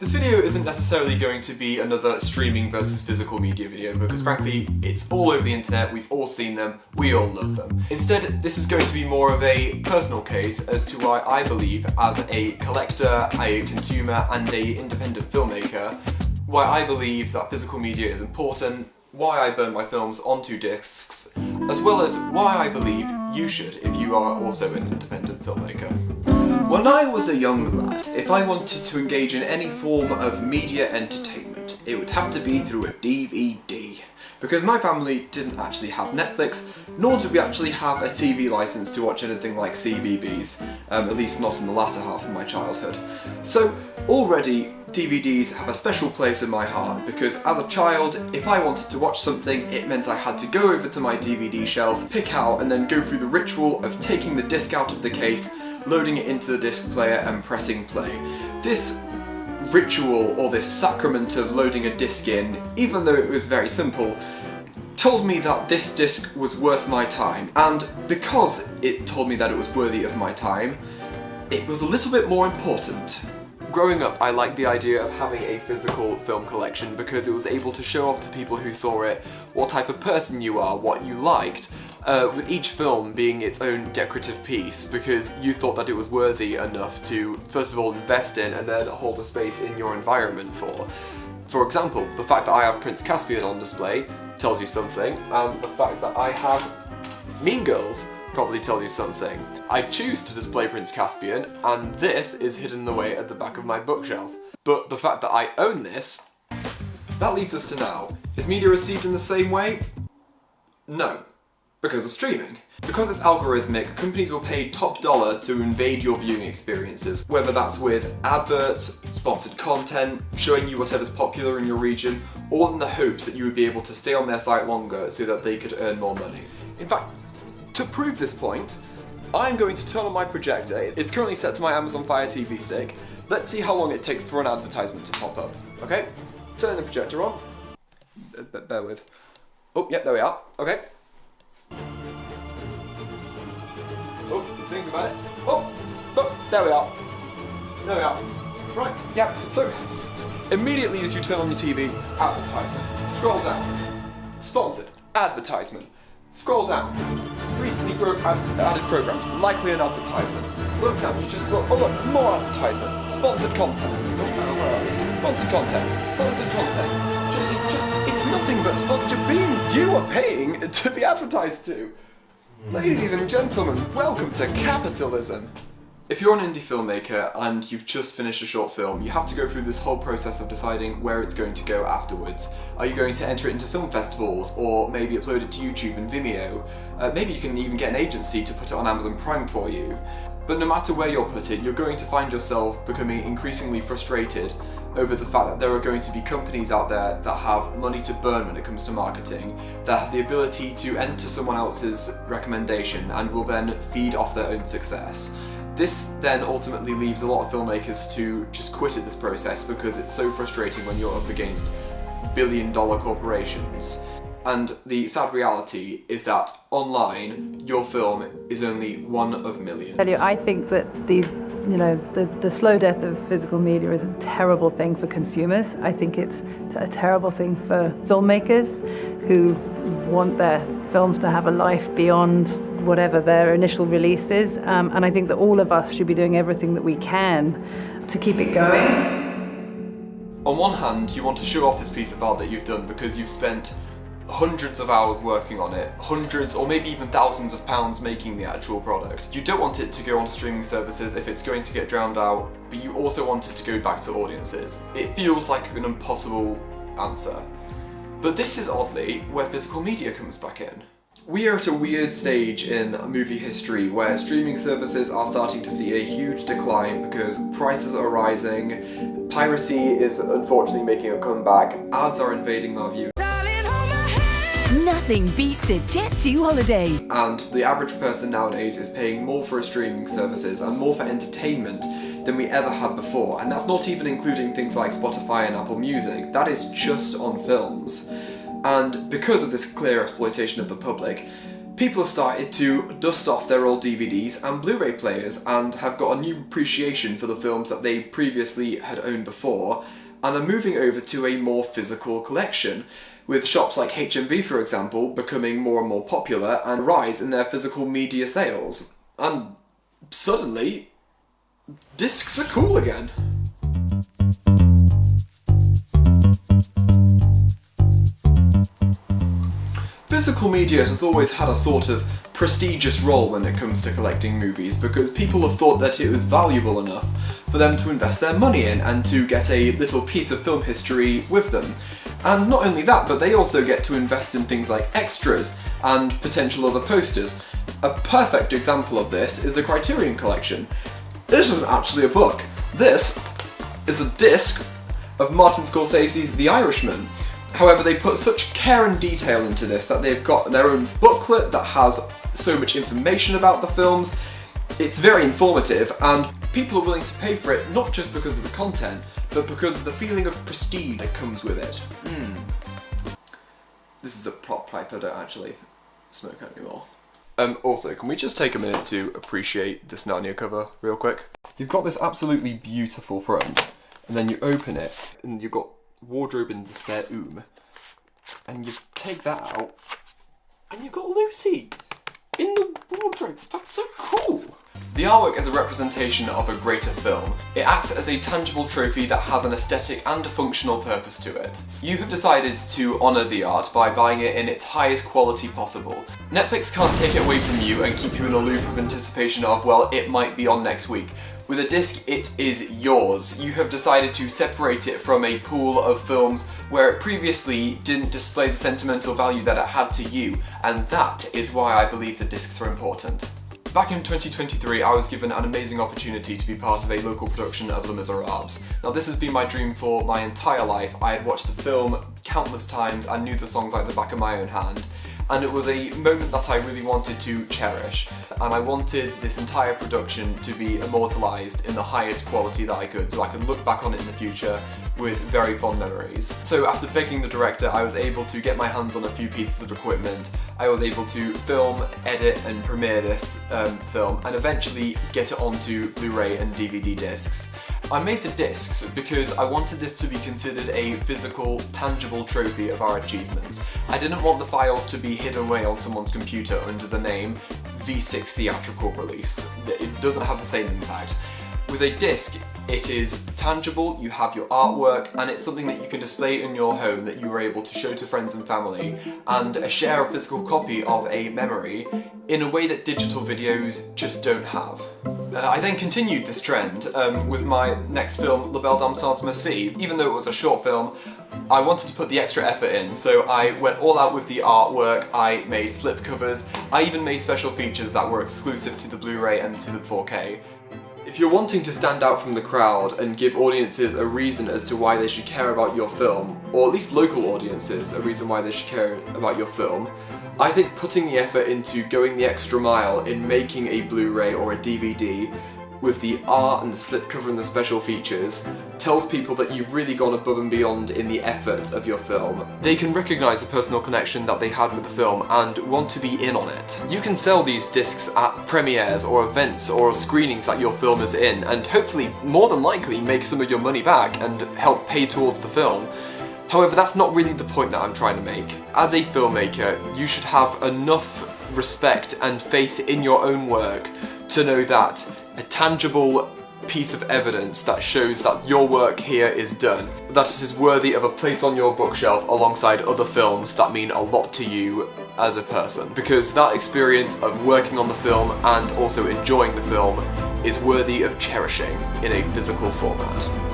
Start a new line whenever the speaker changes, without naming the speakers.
This video isn't necessarily going to be another streaming versus physical media video because frankly, it's all over the internet, we've all seen them, we all love them. Instead, this is going to be more of a personal case as to why I believe, as a collector, a consumer and a independent filmmaker, why I believe that physical media is important, why I burn my films onto discs, as well as why I believe you should if you are also an independent filmmaker. When I was a young lad, if I wanted to engage in any form of media entertainment, it would have to be through a DVD. Because my family didn't actually have Netflix, nor did we actually have a TV license to watch anything like CBeebies, at least not in the latter half of my childhood. So already DVDs have a special place in my heart because as a child, if I wanted to watch something, it meant I had to go over to my DVD shelf, pick out and then go through the ritual of taking the disc out of the case, loading it into the disc player and pressing play. This ritual, or this sacrament of loading a disc in, even though it was very simple, told me that this disc was worth my time, and because it told me that it was worthy of my time, it was a little bit more important. Growing up, I liked the idea of having a physical film collection because it was able to show off to people who saw it what type of person you are, what you liked, with each film being its own decorative piece because you thought that it was worthy enough to, first of all, invest in and then hold a space in your environment for. For example, the fact that I have Prince Caspian on display tells you something, and the fact that I have Mean Girls probably tells you something. I choose to display Prince Caspian, and this is hidden away at the back of my bookshelf. But the fact that I own this, that leads us to now. Is media received in the same way? No. Because of streaming. Because it's algorithmic, companies will pay top dollar to invade your viewing experiences, whether that's with adverts, sponsored content, showing you whatever's popular in your region, all in the hopes that you would be able to stay on their site longer so that they could earn more money. In fact, to prove this point, I'm going to turn on my projector. It's currently set to my Amazon Fire TV stick. Let's see how long it takes for an advertisement to pop up. Okay, turn the projector on. Bear with. Oh, yep, there we are. Okay. Oh, you think about it? Oh, there we are. There we are. Right, yeah, so immediately as you turn on your TV, advertisement. Scroll down. Sponsored. Advertisement. Scroll down. Recently added programs. Likely an advertisement. Look down, you just look. Oh look, more advertisement. Sponsored content. Sponsored content. Sponsored content. It's nothing but sponsored being you are paying to be advertised to. Ladies and gentlemen, welcome to capitalism. If you're an indie filmmaker and you've just finished a short film, you have to go through this whole process of deciding where it's going to go afterwards. Are you going to enter it into film festivals, or maybe upload it to YouTube and Vimeo? Maybe you can even get an agency to put it on Amazon Prime for you. But no matter where you're put it, you're going to find yourself becoming increasingly frustrated over the fact that there are going to be companies out there that have money to burn when it comes to marketing, that have the ability to enter someone else's recommendation and will then feed off their own success. This then ultimately leaves a lot of filmmakers to just quit at this process because it's so frustrating when you're up against billion-dollar corporations. And the sad reality is that online, your film is only one of millions.
I think that the slow death of physical media is a terrible thing for consumers. I think it's a terrible thing for filmmakers who want their films to have a life beyond whatever their initial release is. And I think that all of us should be doing everything that we can to keep it going.
On one hand, you want to show off this piece of art that you've done because you've spent hundreds of hours working on it, hundreds or maybe even thousands of pounds making the actual product. You don't want it to go on streaming services if it's going to get drowned out, but you also want it to go back to audiences. It feels like an impossible answer. But this is oddly where physical media comes back in. We are at a weird stage in movie history where streaming services are starting to see a huge decline because prices are rising, piracy is unfortunately making a comeback, ads are invading our view.
Nothing beats a Jet2 holiday.
And the average person nowadays is paying more for streaming services and more for entertainment than we ever had before. And that's not even including things like Spotify and Apple Music. That is just on films. And because of this clear exploitation of the public, People have started to dust off their old DVDs and Blu-ray players and have got a new appreciation for the films that they previously had owned before, and are moving over to a more physical collection, with shops like HMV, for example, becoming more and more popular and a rise in their physical media sales. And suddenly, discs are cool again. Physical media has always had a sort of prestigious role when it comes to collecting movies, because people have thought that it was valuable enough for them to invest their money in and to get a little piece of film history with them. And not only that, but they also get to invest in things like extras and potential other posters. A perfect example of this is the Criterion Collection. This isn't actually a book. This is a disc of Martin Scorsese's The Irishman. However, they put such care and detail into this that they've got their own booklet that has so much information about the films. It's very informative, and people are willing to pay for it not just because of the content, but because of the feeling of prestige that comes with it. This is a prop pipe, I don't actually smoke anymore. Also, can we just take a minute to appreciate this Narnia cover real quick? You've got this absolutely beautiful front, and then you open it, and you've got wardrobe in the spare and you take that out, and you've got Lucy in the wardrobe. That's so cool! The artwork is a representation of a greater film. It acts as a tangible trophy that has an aesthetic and a functional purpose to it. You have decided to honour the art by buying it in its highest quality possible. Netflix can't take it away from you and keep you in a loop of anticipation of, well, it might be on next week. With a disc, it is yours. You have decided to separate it from a pool of films where it previously didn't display the sentimental value that it had to you, and that is why I believe the discs are important. Back in 2023, I was given an amazing opportunity to be part of a local production of Les Miserables. Now, this has been my dream for my entire life. I had watched the film countless times and knew the songs like the back of my own hand. And it was a moment that I really wanted to cherish, and I wanted this entire production to be immortalised in the highest quality that I could, so I could look back on it in the future with very fond memories. So after begging the director, I was able to get my hands on a few pieces of equipment. I was able to film, edit and premiere this film, and eventually get it onto Blu-ray and DVD discs. I made the discs because I wanted this to be considered a physical, tangible trophy of our achievements. I didn't want the files to be hidden away on someone's computer under the name V6 Theatrical Release. It doesn't have the same impact. With a disc, it is tangible, you have your artwork, and it's something that you can display in your home that you were able to show to friends and family, and share a physical copy of a memory in a way that digital videos just don't have. I then continued this trend with my next film, La Belle Dame Sans Merci. Even though it was a short film, I wanted to put the extra effort in, so I went all out with the artwork. I made slipcovers, I even made special features that were exclusive to the Blu-ray and to the 4K. If you're wanting to stand out from the crowd and give audiences a reason as to why they should care about your film, or at least local audiences a reason why they should care about your film, I think putting the effort into going the extra mile in making a Blu-ray or a DVD with the art and the slipcover and the special features tells people that you've really gone above and beyond in the effort of your film. They can recognise the personal connection that they had with the film and want to be in on it. You can sell these discs at premieres or events or screenings that your film is in, and hopefully, more than likely, make some of your money back and help pay towards the film. However, that's not really the point that I'm trying to make. As a filmmaker, you should have enough respect and faith in your own work to know that a tangible piece of evidence that shows that your work here is done, that it is worthy of a place on your bookshelf alongside other films that mean a lot to you as a person. Because that experience of working on the film and also enjoying the film is worthy of cherishing in a physical format.